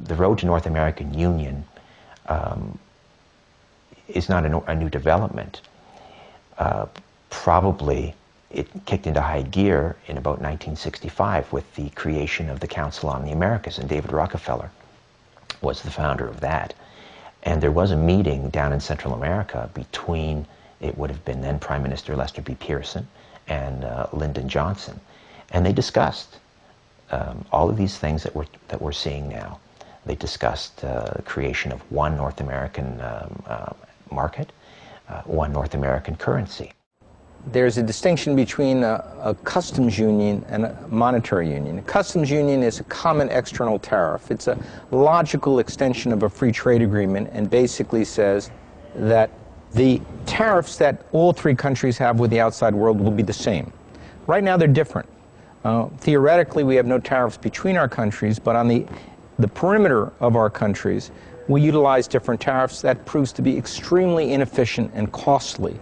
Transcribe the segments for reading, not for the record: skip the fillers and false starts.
the road to North American Union is not a new development. Probably it kicked into high gear in about 1965 with the creation of the Council on the Americas, and David Rockefeller was the founder of that. And there was a meeting down in Central America between, it would have been then Prime Minister Lester B. Pearson and Lyndon Johnson, and they discussed all of these things that we're seeing now. They discussed the creation of one North American market, one North American currency. There's a distinction between a customs union and a monetary union. A customs union is a common external tariff. It's a logical extension of a free trade agreement and basically says that the tariffs that all three countries have with the outside world will be the same. Right now they're different. Theoretically, we have no tariffs between our countries, but on the perimeter of our countries, we utilize different tariffs. That proves to be extremely inefficient and costly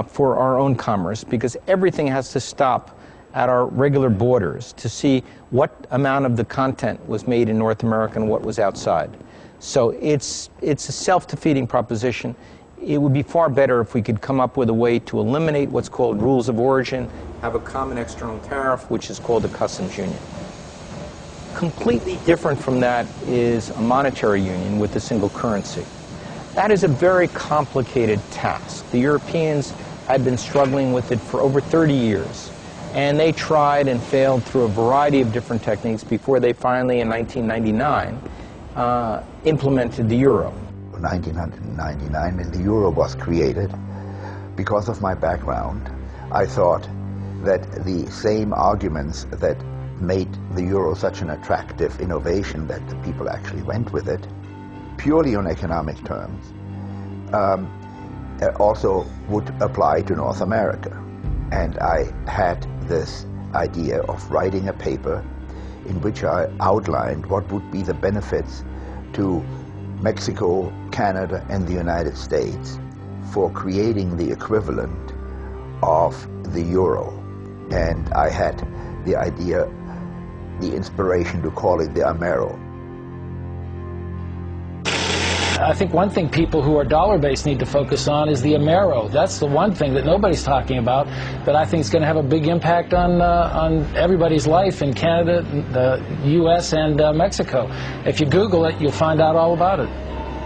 for our own commerce, because everything has to stop at our regular borders to see what amount of the content was made in North America and what was outside. So it's a self-defeating proposition. It would be far better if we could come up with a way to eliminate what's called rules of origin, have a common external tariff, which is called a customs union. Completely different from that is a monetary union with a single currency. That is a very complicated task. The Europeans had been struggling with it for over 30 years, and they tried and failed through a variety of different techniques before they finally, in 1999, implemented the euro. In 1999, when the euro was created, because of my background, I thought that the same arguments that made the euro such an attractive innovation that the people actually went with it, purely on economic terms, also would apply to North America. And I had this idea of writing a paper in which I outlined what would be the benefits to Mexico, Canada, and the United States for creating the equivalent of the euro. And I had the idea, the inspiration to call it the Amero. I think one thing people who are dollar-based need to focus on is the Amero. That's the one thing that nobody's talking about that I think is going to have a big impact on everybody's life in Canada, the U.S., and Mexico. If you Google it, you'll find out all about it.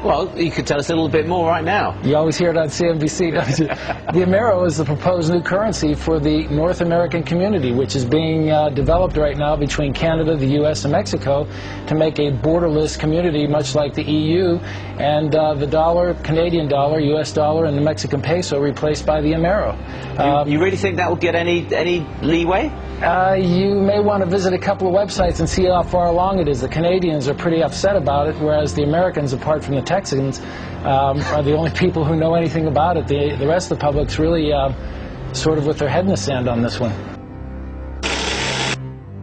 Well, you could tell us a little bit more right now. You always hear it on CNBC, don't you? The Amero is the proposed new currency for the North American community, which is being developed right now between Canada, the U.S., and Mexico to make a borderless community, much like the EU, and the dollar, Canadian dollar, U.S. dollar, and the Mexican peso replaced by the Amero. You really think that will get any leeway? You may want to visit a couple of websites and see how far along it is. The Canadians are pretty upset about it, whereas the Americans, apart from the Texans, are the only people who know anything about it. The rest of the public's really sort of with their head in the sand on this one.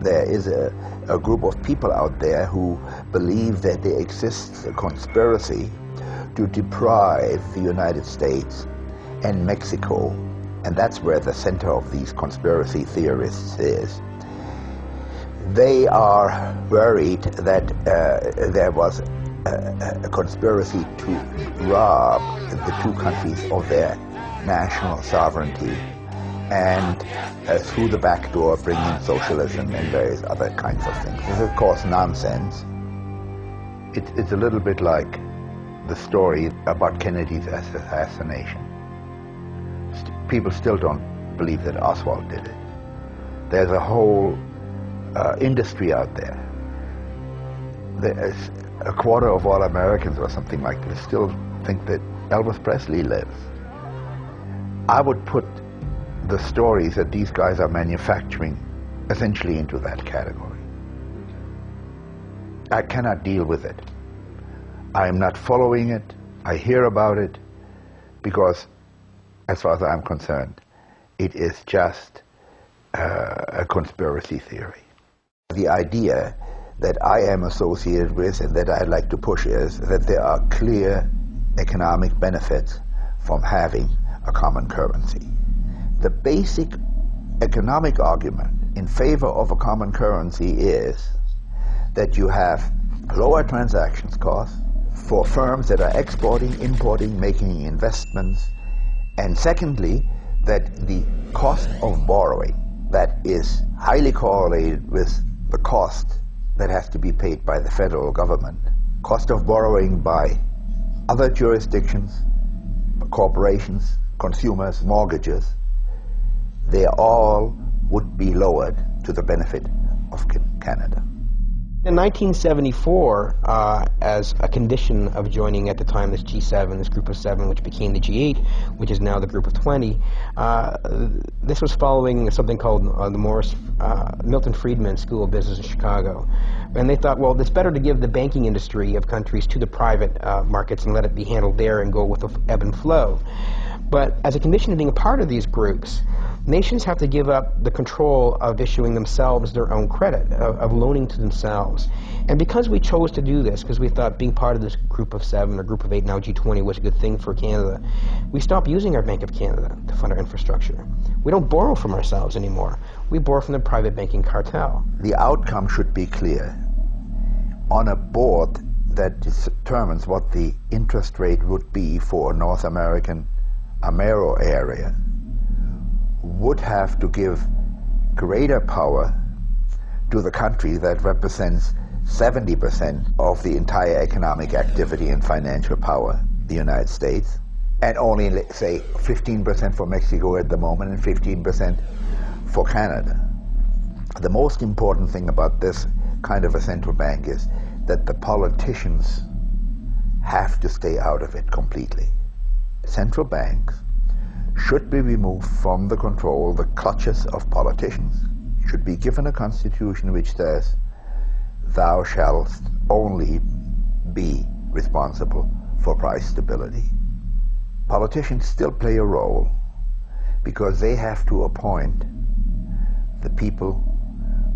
There is a group of people out there who believe that there exists a conspiracy to deprive the United States and Mexico, and that's where the center of these conspiracy theorists is. They are worried that there was a conspiracy to rob the two countries of their national sovereignty and through the back door bring in socialism and various other kinds of things. This is, of course, nonsense. It's a little bit like the story about Kennedy's assassination. People still don't believe that Oswald did it. There's a whole industry out there. There's a quarter of all Americans or something like this still think that Elvis Presley lives. I would put the stories that these guys are manufacturing essentially into that category. I cannot deal with it. I am not following it. I hear about it because, as far as I'm concerned, it is just a conspiracy theory. The idea that I am associated with and that I'd like to push is that there are clear economic benefits from having a common currency. The basic economic argument in favor of a common currency is that you have lower transactions costs for firms that are exporting, importing, making investments, and secondly, that the cost of borrowing that is highly correlated with the cost that has to be paid by the federal government, cost of borrowing by other jurisdictions, corporations, consumers, mortgages, they all would be lowered to the benefit of Canada. In 1974, as a condition of joining at the time this G7, this Group of Seven, which became the G8, which is now the Group of 20, this was following something called the Milton Friedman School of Business in Chicago. And they thought, well, it's better to give the banking industry of countries to the private markets and let it be handled there and go with the ebb and flow. But as a condition of being a part of these groups, nations have to give up the control of issuing themselves their own credit, of loaning to themselves. And because we chose to do this, because we thought being part of this Group of Seven or Group of Eight, now G20, was a good thing for Canada, we stopped using our Bank of Canada to fund our infrastructure. We don't borrow from ourselves anymore. We borrow from the private banking cartel. The outcome should be clear. On a board that determines what the interest rate would be for North American Amero area, would have to give greater power to the country that represents 70% of the entire economic activity and financial power, the United States, and only, say, 15% for Mexico at the moment and 15% for Canada. The most important thing about this kind of a central bank is that the politicians have to stay out of it completely. Central banks should be removed from the control, the clutches of politicians, should be given a constitution which says, thou shalt only be responsible for price stability. Politicians still play a role because they have to appoint the people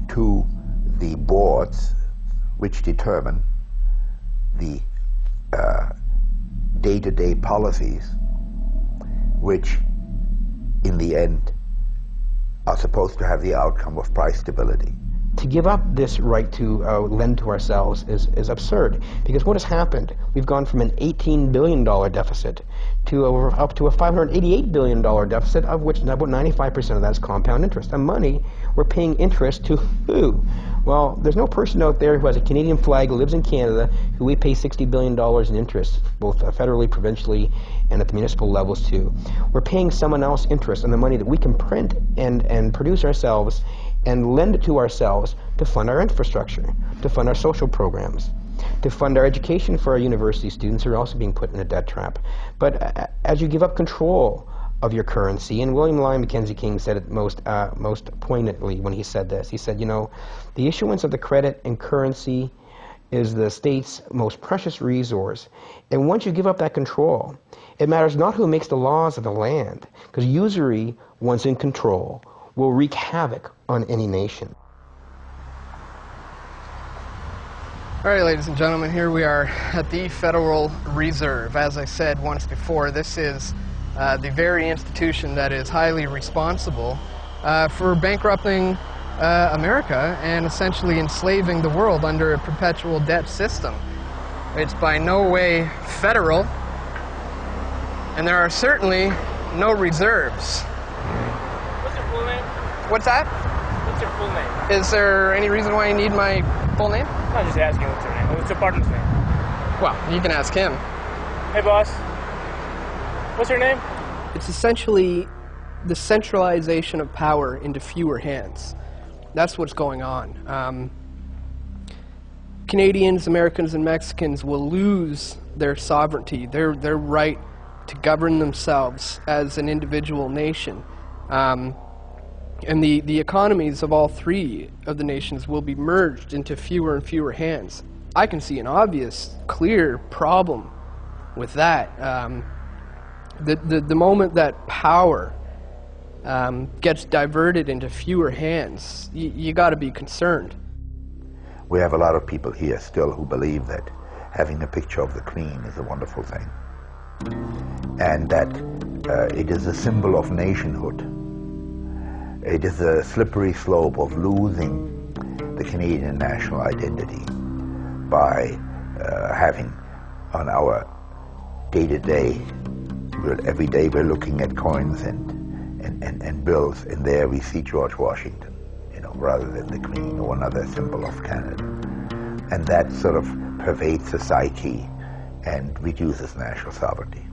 to the boards which determine the day-to-day policies which in the end are supposed to have the outcome of price stability. To give up this right to lend to ourselves is absurd, because what has happened, we've gone from an $18 billion deficit to up to a $588 billion deficit, of which about 95% of that is compound interest. And money, we're paying interest to who? Well, there's no person out there who has a Canadian flag, who lives in Canada, who we pay $60 billion in interest, both federally, provincially, and at the municipal levels too. We're paying someone else interest on the money that we can print and produce ourselves and lend it to ourselves to fund our infrastructure, to fund our social programs, to fund our education for our university students who are also being put in a debt trap. But as you give up control of your currency, and William Lyon Mackenzie King said it most poignantly when he said this, he said, you know, the issuance of the credit and currency is the state's most precious resource. And once you give up that control, it matters not who makes the laws of the land, because usury, once in control, will wreak havoc on any nation. All right, ladies and gentlemen, here we are at the Federal Reserve. As I said once before, this is the very institution that is highly responsible for bankrupting America and essentially enslaving the world under a perpetual debt system. It's by no way federal, and there are certainly no reserves. What's your full name? What's that? What's your full name? Is there any reason why you need my full name? I'm just asking what's your name. What's your partner's name? Well, you can ask him. Hey, boss. What's your name? It's essentially the centralization of power into fewer hands. That's what's going on. Canadians, Americans, and Mexicans will lose their sovereignty, their right to govern themselves as an individual nation. And the economies of all three of the nations will be merged into fewer and fewer hands. I can see an obvious, clear problem with that. The moment that power gets diverted into fewer hands, you got to be concerned. We have a lot of people here still who believe that having a picture of the Queen is a wonderful thing, and that it is a symbol of nationhood. It is a slippery slope of losing the Canadian national identity. by having on our day-to-day, every day we're looking at coins and bills, and there we see George Washington, rather than the Queen or another symbol of Canada. And that sort of pervades society and reduces national sovereignty.